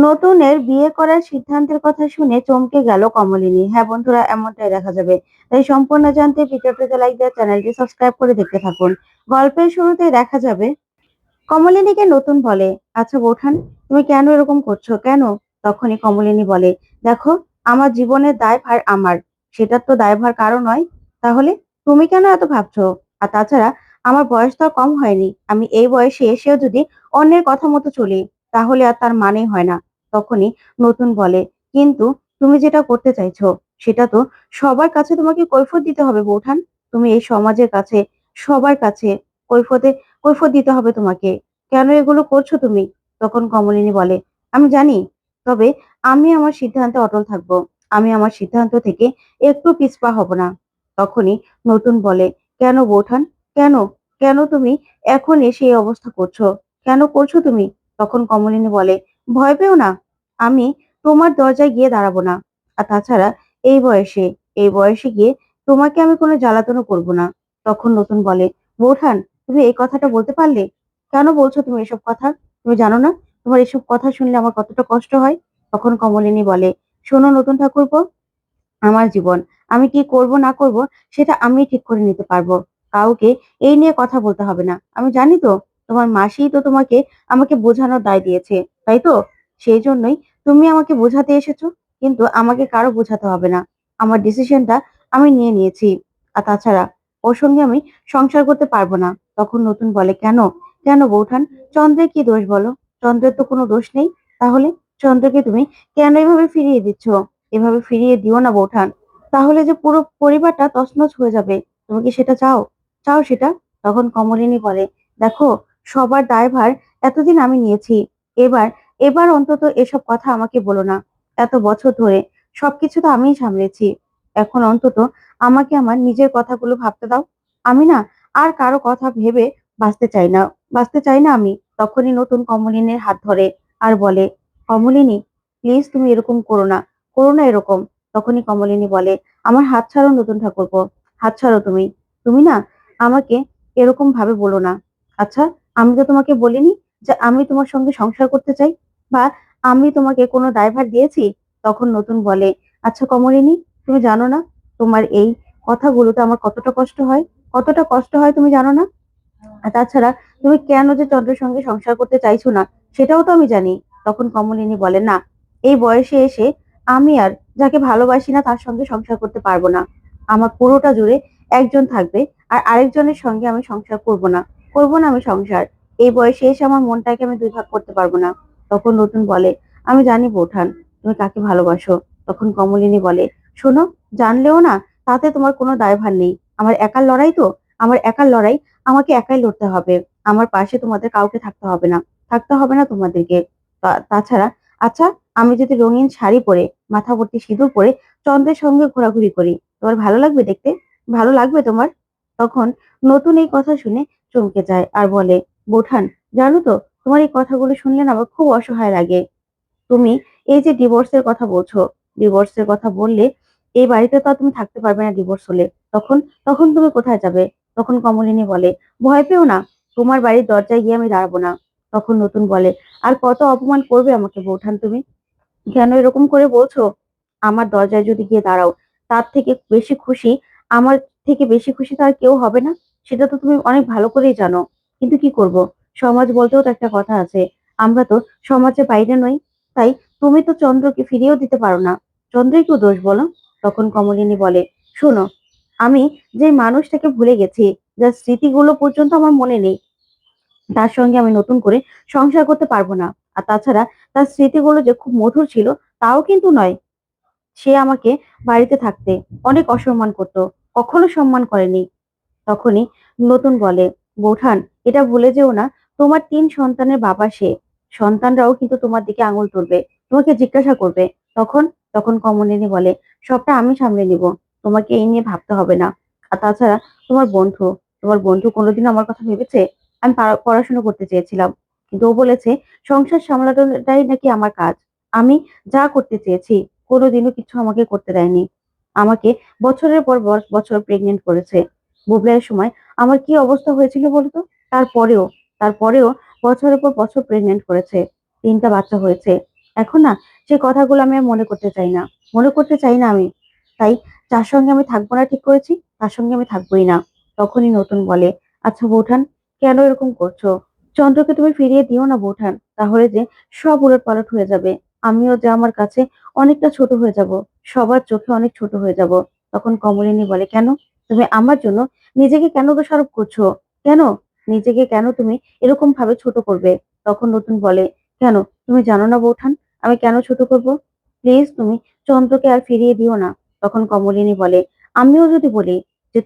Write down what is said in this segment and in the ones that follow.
নতুনের বিয়ে করার সিদ্ধান্তের কথা শুনে চমকে গেল কমলিনী। হ্যাঁ বন্ধুরা, এমনটাই দেখা যাবে। তাই সম্পূর্ণ জানতে ভিডিওটিতে লাইক দিয়ে চ্যানেলটি সাবস্ক্রাইব করে দেখতে থাকুন। গল্পের শুরুতে দেখা যাবে কমলিনীকে নতুন বলে, আচ্ছা বৌঠান, তুমি কেন এরকম করছো কেন? তখনই কমলিনী বলে, দেখো, আমার জীবনের দায়ভার আমার, সেটার তো দায়ভার কারো নয়। তাহলে তুমি কেন এত ভাবছো? আর তাছাড়া আমার বয়স তো আর কম হয়নি, আমি এই বয়সে এসেও যদি অন্যের কথা মতো চলি, তাহলে আর তার মানেই হয় না। তখনই নতুন বলে, কিন্তু তুমি যেটা করতে চাইছো সেটা তো সবার কাছে তোমাকে কৈফিয়ত দিতে হবে বৌঠান। তুমি এই সমাজের কাছে, সবার কাছে কৈফিয়তে কৈফিয়ত দিতে হবে তোমাকে। কেন এগুলো করছো তুমি? তখন কমলিনী বলে, আমি জানি, তবে আমি আমার সিদ্ধান্তে অটল থাকবো। আমি আমার সিদ্ধান্ত থেকে একটু পিছপা হব না। তখনই নতুন বলে, কেন বৌঠান, কেন, কেন তুমি এখন এসে এই অবস্থা করছো? কেন করছো তুমি? তখন কমলিনী বলে, ভয় পেও না, আমি তোমার দরজায় গিয়ে দাঁড়াবো না। আর তাছাড়া এই বয়সে, এই বয়সে গিয়ে তোমাকে আমি কোনো জ্বালাতনও করব না। তখন নতুন বলে, বৌঠান, তুমি এই কথাটা বলতে পারলে? কেন বলছো তুমি এসব কথা? তুমি জানো না তোমার এসব কথা শুনলে আমার কতটা কষ্ট হয়? তখন কমলিনী বলে, শোনো নতুন ঠাকুরপো, আমার জীবন, আমি কি করব না করব সেটা আমি ঠিক করে নিতে পারবো। কাউকে এই নিয়ে কথা বলতে হবে না। আমি জানি তো, তোমার মাসি তো তোমাকে আমাকে বোঝানোর দায় দিয়েছে, তাই তো? সেই জন্যই তুমি আমাকে বোঝাতে এসেছো, কিন্তু আমাকে কারো বোঝাতে হবে না। আমার ডিসিশনটা আমি নিয়ে নিয়েছি। আর তাছাড়া ওর সঙ্গে আমি সংসার করতে পারবো না। তখন নতুন বলে, কেন, কেন বৌঠান, চন্দ্রের কি দোষ বলো? চন্দ্রের তো কোনো দোষ নেই। তাহলে চন্দ্রকে তুমি কেন এভাবে ফিরিয়ে দিচ্ছ? এভাবে ফিরিয়ে দিও না বৌঠান, তাহলে যে পুরো পরিবারটা তছনছ হয়ে যাবে। তুমি কি সেটা চাও? চাও সেটা? তখন কমলিনী বলে, দেখো, সবার দায়ভার এতদিন আমি নিয়েছি। এবার এবার অন্তত এসব কথা আমাকে বলো না। এত বছর ধরে সবকিছু তো আমিই সামলেছি। এখন অন্তত আমাকে আমার নিজের কথাগুলো ভাবতে দাও। আমি না আর কারো কথা ভেবে বাঁচতে চাই না, বাঁচতে চাই না আমি। তখনই নতুন কমলিনীর হাত ধরে আর বলে, কমলিনী, প্লিজ তুমি এরকম করো না, করো না এরকম। তখনই কমলিনী বলে, আমার হাত ছাড়ো নতুন ঠাকুরপো, হাত ছাড়ো তুমি। তুমি না আমাকে এরকম ভাবে বলো না। আচ্ছা, আমি তো তোমাকে বলিনি যে আমি তোমার সঙ্গে সংসার করতে চাই, বা আমি তোমাকে কোনো দায়ভার দিয়েছি? তখন নতুন বলে, আচ্ছা কমলিনী, তুমি জানো না তোমার এই কথাগুলোতে আমার কতটা কষ্ট হয়? কতটা কষ্ট হয় তুমি জানো না? আর তাছাড়া তুমি কেন যে চন্দ্রের সঙ্গে সংসার করতে চাইছো না, সেটাও তো আমি জানি। তখন কমলিনী বলে, না, এই বয়সে এসে আমি আর যাকে ভালোবাসি না তার সঙ্গে সংসার করতে পারবো না। আমার পুরোটা জুড়ে একজন থাকবে, আর আরেকজনের সঙ্গে আমি সংসার করব না, করব না আমি সংসার। এই বয়সে এসে আমার মনটাকে আমি দুই ভাগ করতে পারবো না। তখন নতুন বলে, আমি জানি বৌঠান, তুমি কাকে ভালোবাসো। তখন কমলিনী বলে, শোনো, জানলেও না তাতে তোমার কোনো দায়ভার নেই। আমার একার লড়াই তো, আমার একার লড়াই, আমাকে একাই লড়তে হবে। আমার পাশে তোমাদের কাউকে থাকতে হবে না, থাকতে হবে না তোমাদেরকে। তাছাড়া, আচ্ছা, আমি যদি রঙিন শাড়ি পরে, মাথা ভর্তি সিঁদুর পরে চন্দ্রের সঙ্গে ঘোরাঘুরি করি, তোমার ভালো লাগবে দেখতে? ভালো লাগবে তোমার? তখন নতুন এই কথা শুনে চমকে যায় আর বলে, বোঠান, জানো তো, তোমার এই কথাগুলো শুনলে না আমার খুব অসহায় লাগে। তুমি এই যে ডিভোর্সের কথা বলছো, ডিভোর্সের কথা বললে এই বাড়িতে তো আর তুমি থাকতে পারবে না ডিভোর্স হলে। তখন তখন তুমি কোথায় যাবে? তখন কমলিনী বলে, ভয় পেও না, তোমার বাড়ির দরজায় গিয়ে আমি দাঁড়াবো না। তখন নতুন বলে, আর কত অপমান করবে আমাকে বৌঠান তুমি? কেন এরকম করে বলছো? আমার দরজায় যদি গিয়ে দাঁড়াও, তার থেকে বেশি খুশি, আমার থেকে বেশি খুশি তো আর কেউ হবে না। সেটা তো তুমি অনেক ভালো করেই জানো। কিন্তু কি করব, সমাজ বলতেও তো একটা কথা আছে। আমরা তো সমাজের বাইরে নই। তাই তুমি তো চন্দ্রকে ফিরিয়েও দিতে পারো না। চন্দ্রের কি দোষ বলো? তখন কমলিনী বলে, শোনো, আমি যে মানুষটাকে ভুলে গেছি, যার স্মৃতিগুলো পর্যন্ত আমার মনে নেই, তার সঙ্গে আমি নতুন করে সংসার করতে পারবো না। আর তাছাড়া তার স্মৃতিগুলো যে খুব মধুর ছিল, তাও কিন্তু নয়। সে আমাকে বাড়িতে থাকতে অনেক অসম্মান করতো, কখনো সম্মান করেনি। তখনই নতুন বলে, বৌঠান, এটা ভুলে যেও না, তোমার ৩ সন্তানের বাবা সে। সন্তানরাও কিন্তু তোমার দিকে আঙুল তুলবে, তোমাকে জিজ্ঞাসা করবে। তখন তখন কমলিনী বলে, সবটা আমি সামলে নিব, তোমাকে এই নিয়ে ভাবতে হবে না। আর তাছাড়া তোমার বন্ধু, তোমার বন্ধু কোনোদিন আমার কথা ভেবেছে? আমি পড়াশোনা করতে চেয়েছিলাম, কিন্তু ও বলেছে সংসার সামলানোটাই নাকি আমার কাজ। আমি যা করতে চেয়েছি কোনোদিনও কিছু আমাকে করতে দেয়নি। আমাকে বছরের পর বছর প্রেগনেন্ট করেছে। বুবলাইয়ের সময় আমার কি অবস্থা হয়েছিল বলতো? তারপরেও তারপরেও বছরের পর বছর প্রেগনেন্ট করেছে, ৩টা বাচ্চা হয়েছে। এখন না সেই কথাগুলো আমি আর মনে করতে চাই না। মনে করতে চাই না আমি। তাই যার সঙ্গে আমি থাকবো না ঠিক করেছি, তার সঙ্গে আমি থাকবোই না। তখনই নতুন বলে, "আচ্ছা বৌঠান, কেন এরকম করছো? চন্দ্রকে তুমি ফিরিয়ে দিও না বৌঠান। তাহলে যে সব উলটপালট হয়ে যাবে। আমিও যে আমার কাছে অনেকটা ছোট হয়ে যাব। সবার চোখে অনেক ছোট হয়ে যাব।" তখন কমলিনী বলে, "কেন? তুমি আমার জন্য নিজেকে কেন দোষারোপ করছো? কেন? নিজেকে কেন তুমি এরকম ভাবে ছোট করবে?" তখন নতুন বলে, "কেন? তুমি জানো না বৌঠান আমি কেন ছোট করব? প্লিজ তুমি চন্দ্রকে আর ফিরিয়ে দিও না।" তখন কমলিনী বলে, "আমিও যদি বলি যে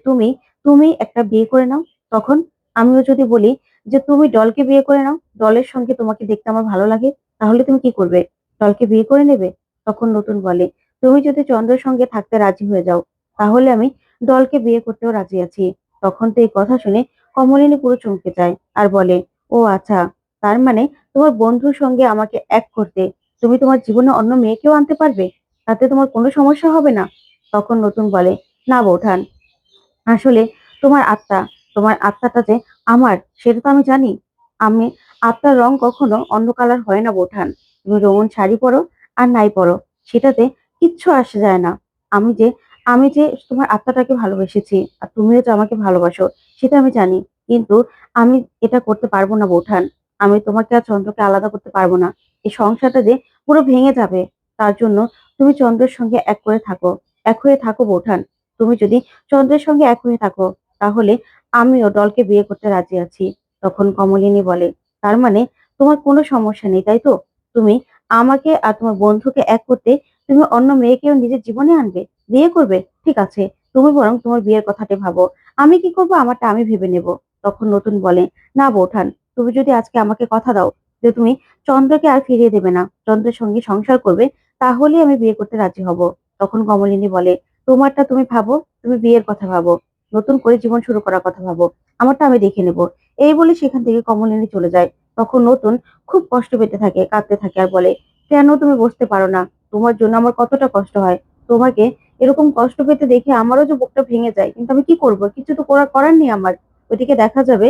তুমি একটা বিয়ে করে নাও, তখন? আমিও যদি বলি যে তুমি ডলকে বিয়ে করে নাও, ডলের সঙ্গে তোমাকে দেখতে আমার ভালো লাগে, তাহলে তুমি কি করবে? ডলকে বিয়ে করে নেবে?" তখন নতুন বলে, "তুমি যদি চন্দ্রের সঙ্গে থাকতে রাজি হয়ে যাও, তাহলে আমি ডলকে বিয়ে করতেও রাজি আছি।" তখন তো এই কথা শুনে কমলিনী পুরো চমকে যায় আর বলে, "ও আচ্ছা, তার মানে তোমার বন্ধুর সঙ্গে আমাকে এক করতে তুমি তোমার জীবনে অন্য মেয়েকেও আনতে পারবে? তাতে তোমার কোনো সমস্যা হবে না?" তখন নতুন বলে, "না বৌঠান, আসলে তোমার আত্মা, তোমার আত্মাটা যে আমার সেটা তো আমি জানি। আমি আত্মার রং কখনো অন্য কালার হয় না বৌঠান। তুমি রঙিন শাড়ি পরো আর নাই পরো, সেটাতে কিচ্ছু আসে যায় না। আমি যে আমি যে তোমার আত্মাটাকে ভালোবেসেছি আর তুমিও যে আমাকে ভালোবাসো সেটা আমি জানি। কিন্তু আমি এটা করতে পারবো না বৌঠান। আমি তোমাকে আর চন্দ্রকে আলাদা করতে পারবো না। এই সংসারটা যে পুরো ভেঙে যাবে। তার জন্য তুমি চন্দ্রের সঙ্গে এক করে থাকো। এক হয়ে থাকো বৌঠান। তুমি যদি চন্দ্রের সঙ্গে এক হয়ে থাকো, তাহলে আমিও ডলকে বিয়ে করতে রাজি আছি।" তখন কমলিনী বলে, "তার মানে তোমার কোনো সমস্যা নেই, তাই তো? তুমি আমাকে আর তোমার বন্ধুকে এক করতে তুমি অন্য মেয়েকেও নিজের জীবনে আনবে? বিয়ে করবে? ঠিক আছে, তুমি বরং তোমার বিয়ের কথাটি ভাবো। আমি কি করব আমারটা আমি ভেবে নেব।" তখন নতুন বলে, "না বৌঠান, তুমি যদি আজকে আমাকে কথা দাও যে তুমি চন্দ্রকে আর ফিরিয়ে দেবে না, চন্দ্রের সঙ্গে সংসার করবে, তাহলেই আমি বিয়ে করতে রাজি হব।" তখন কমলিনী বলে, "তোমারটা তুমি ভাবো, তুমি বিয়ের কথা ভাবো। নতুন করে জীবন শুরু করার কথা ভাবো। আমারটা আমি দেখে নেব।" এই বলে সেখান থেকে কমলিনী চলে যায়। তখন নতুন খুব কষ্ট পেতে থাকে, কাঁদতে থাকে আর বলে, "কেন তুমি বুঝতে পারো না? তোমার জন্য আমার কতটা কষ্ট হয়। তোমাকে এরকম কষ্ট পেতে দেখে আমারও যে বুকটা ভেঙে যায়। কিন্তু আমি কি করব? কিছু তো করার নেই আমার।" ওইদিকে দেখা যাবে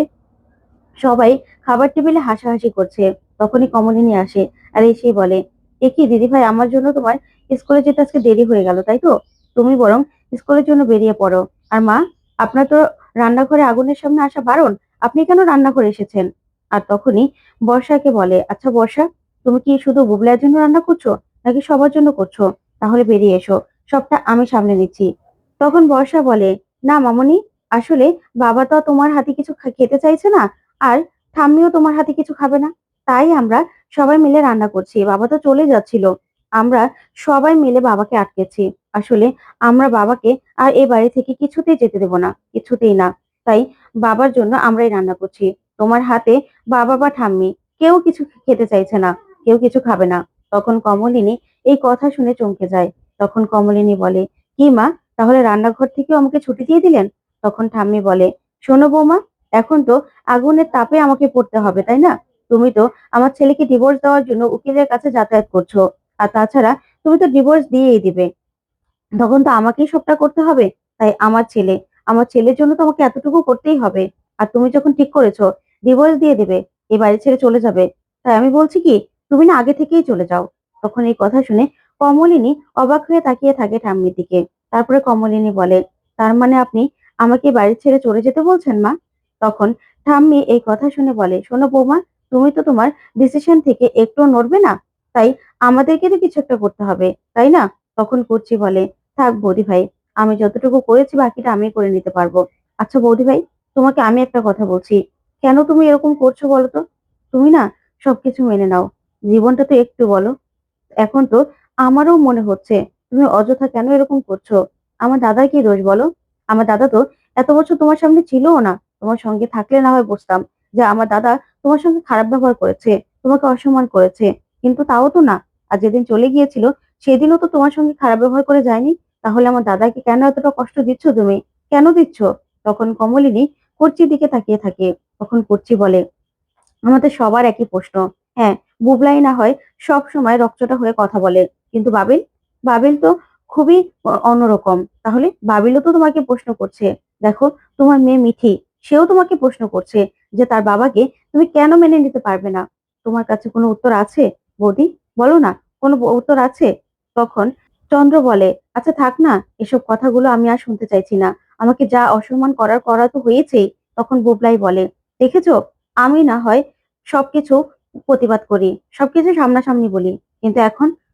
সবাই খাবার টেবিলে হাসাহাসি করছে। তখনই কমলিনী আসে আর এসেই বলে, "এ কি দিদিভাই, আমার জন্য তোমার স্কুলে যেতে আজকে দেরি হয়ে গেল, তাই তো? তুমি বরং স্কুলের জন্য বেরিয়ে পড়ো। আর মা, আপনার তো রান্নাঘরে আগুনের সামনে আসা বারণ। আপনি কেন রান্নাঘরে এসেছেন?" আর তখনই বর্ষাকে বলে, "আচ্ছা বর্ষা, তুমি কি শুধু বুবলার জন্য রান্না করছো? নাকি সবার জন্য করছো? তাহলে বেরিয়ে এসো। সবটা আমি সামলে নিচ্ছি।" তখন বর্ষা বলে, "না মামুনি, আসলে বাবা তো আর তোমার হাতে কিছু খেতে চাইছে না। আর ঠাম্মিও তোমার হাতে কিছু খাবে না। তাই আমরা সবাই মিলে রান্না করছি। বাবা তো চলে যাচ্ছিল। আমরা সবাই মিলে বাবাকে আটকেছি। আসলে আমরা বাবাকে আর এ বাড়ি থেকে কিছুতেই যেতে দেব না। কিছুতেই না। তাই বাবার জন্য আমরাই রান্না করছি। তোমার হাতে বাবা বা ঠাম্মি কেউ কিছু খেতে চাইছে না। কেউ কিছু খাবে না।" তখন কমলিনী এই কথা শুনে চমকে যায়। তখন কমলিনী বলে, "কি মা, তাহলে রান্নাঘর থেকেও আমাকে ছুটি দিয়ে দিলেন?" তখন ঠাম্মি বলে, "শোনো বৌমা, এখন তো আগুনের তাপে আমাকে পড়তে হবে, তাই না? তুমি তো আমার ছেলেকে ডিভোর্স দেওয়ার জন্য উকিলের কাছে যাতায়াত করছো। আর তাছাড়া তুমি তো ডিভোর্স দিয়েই দিবে। তখন তো আমাকেই সবটা করতে হবে। তাই আমার ছেলের জন্য তো আমাকে এতটুকু করতেই হবে। আর তুমি যখন ঠিক করেছো ডিভোর্স দিয়ে দিবে, এই বাড়ি ছেড়ে চলে যাবে, তাই আমি বলছি কি তুমি না আগে থেকেই চলে যাও।" তখন এই কথা শুনে কমলিনী অবাক হয়ে তাকিয়ে থাকে ঠাম্মির দিকে। তারপরে কমলিনী বলে, "তার মানে আপনি আমাকে এই বাড়ি ছেড়ে চলে যেতে বলছেন মা?" তখন ঠাম্মি এই কথা শুনে বলে, "শোনো বৌমা, তুমি তো তোমার ডিসিশন থেকে একটুও নড়বে না। তাই আমাদেরকে তো কিছু একটা করতে হবে, তাই না?" তখন কুর্চি বলে, "থাক বৌদি ভাই, আমি যতটুকু করেছি বাকিটা আমি করে নিতে পারবো। আচ্ছা বৌদি ভাই, তোমাকে আমি একটা কথা বলছি। কেন তুমি এরকম করছো বলো তো? তুমি না সবকিছু মেনে নাও। জীবনটা তো একটু বলো। এখন তো আমারও মনে হচ্ছে তুমি অযথা কেন এরকম করছো? আমার দাদার কি দোষ বলো? আমার দাদা তো এত বছর তোমার সামনে ছিলও না। তোমার সঙ্গে থাকলে না হয় বুঝতাম যে আমার দাদা তোমার সঙ্গে খারাপ ব্যবহার করেছে, তোমাকে অসম্মান করেছে। কিন্তু তাও তো না। আর যেদিন চলে গিয়েছিল সেদিনও তো তোমার সঙ্গে খারাপ ব্যবহার করে যায়নি। তাহলে আমার দাদাকে কেন এতটা কষ্ট দিচ্ছ তুমি? কেন দিচ্ছ?" তখন কমলিনী কর্চির দিকে তাকিয়ে থাকে। তখন কর্চি বলে, "আমাদের সবার একই প্রশ্ন। হ্যাঁ, বুবলাই না হয় সবসময় রকচটা হয়ে কথা বলে। কিন্তু বাবিল? বাবিল তো খুবই অন্যরকম। তাহলে বাবিলও তো তোমাকে প্রশ্ন করছে। দেখো, তোমার মেয়ে মিঠি, সেও তোমাকে প্রশ্ন করছে যে তার বাবাকে তুমি কেন মেনে নিতে পারবে না? তোমার কাছে কোনো উত্তর আছে বৌদি? বলো না। কোনো উত্তর আছে? তখন চন্দ্র বলে, "আচ্ছা থাক না, এসব কথাগুলো আমি আর শুনতে চাইছি না। আমাকে যা অসম্মান করার করা তো হয়েছেই।" তখন বুবলাই বলে, "দেখেছো? আমি না হয় সবকিছু প্রতিবাদ করি, সবকিছু সামনাসামনি বলি। কিন্তু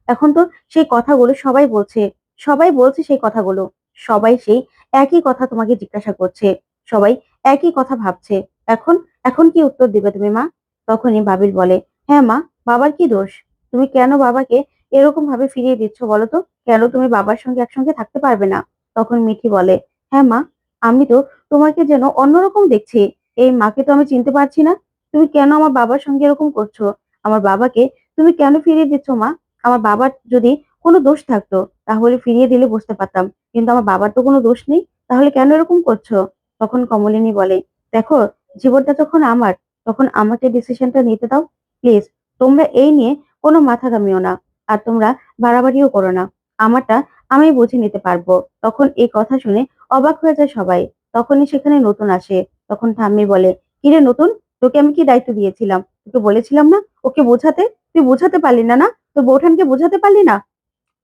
এখন তো সেই কথাগুলো সবাই বলছে। সবাই বলছে সেই কথাগুলো। সবাই সেই একই কথা তোমাকে জিজ্ঞাসা করছে। সবাই একই কথা ভাবছে। এখন এখন কি উত্তর দিবে তুমি মা?" তখনই বাবিল বলে, "হ্যাঁ মা, বাবার কি দোষ? তুমি কেন বাবাকে এরকম ভাবে ফিরিয়ে দিচ্ছ বলো তো? কেন তুমি বাবার সঙ্গে একসঙ্গে থাকতে পারবে না?" তখন মিঠি বলে, "হ্যাঁ মা, আমি তো তোমাকে যেন অন্যরকম দেখছি। এই মাকে তো আমি চিনতে পারছি না। তুমি কেন আমার বাবার সঙ্গে এরকম করছো? আমার বাবাকে তুমি কেন ফিরিয়ে দিচ্ছ মা? আমার বাবার যদি কোনো দোষ থাকতো তাহলে ফিরিয়ে দিলে বুঝতে পারতাম। কিন্তু আমার বাবার তো কোনো দোষ নেই। তাহলে কেন এরকম করছো?" তখন কমলিনী বলে, "দেখো, জীবনটা যখন আমার, তখন আমাকে ডিসিশনটা নিতে দাও। প্লিজ তোমরা এই নিয়ে কোনো মাথা ঘামিও না। আর তোমরা বাড়াবাড়িও করো না। আমারটা আমি বুঝে নিতে পারবো।" তখন এই কথা শুনে অবাক হয়ে যায় সবাই। তখনই সেখানে নতুন আসে। তখন ঠাম্মি বলে, "কিরে নতুন, তোকে আমি কি দায়িত্ব দিয়েছিলাম? তোকে বলেছিলাম না ওকে বোঝাতে? তুই বোঝাতে পারলি না, না? তোর বউঠানকে বোঝাতে পারলি না?"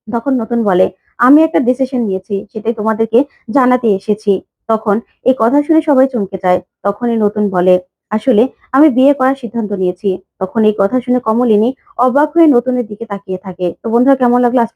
তখন নতুন বলে, "আমি একটা ডিসিশন নিয়েছি, সেটাই তোমাদেরকে জানাতে এসেছি।" তখন এই কথা শুনে সবাই চমকে যায়। তখনই নতুন বলে, "আসলে আমি বিয়ে করার সিদ্ধান্ত নিয়েছি।" তখন এই কথা শুনে কমলিনী অবাক হয়ে নতুনের দিকে তাকিয়ে থাকে। তো বন্ধুরা, কেমন লাগলো আজকের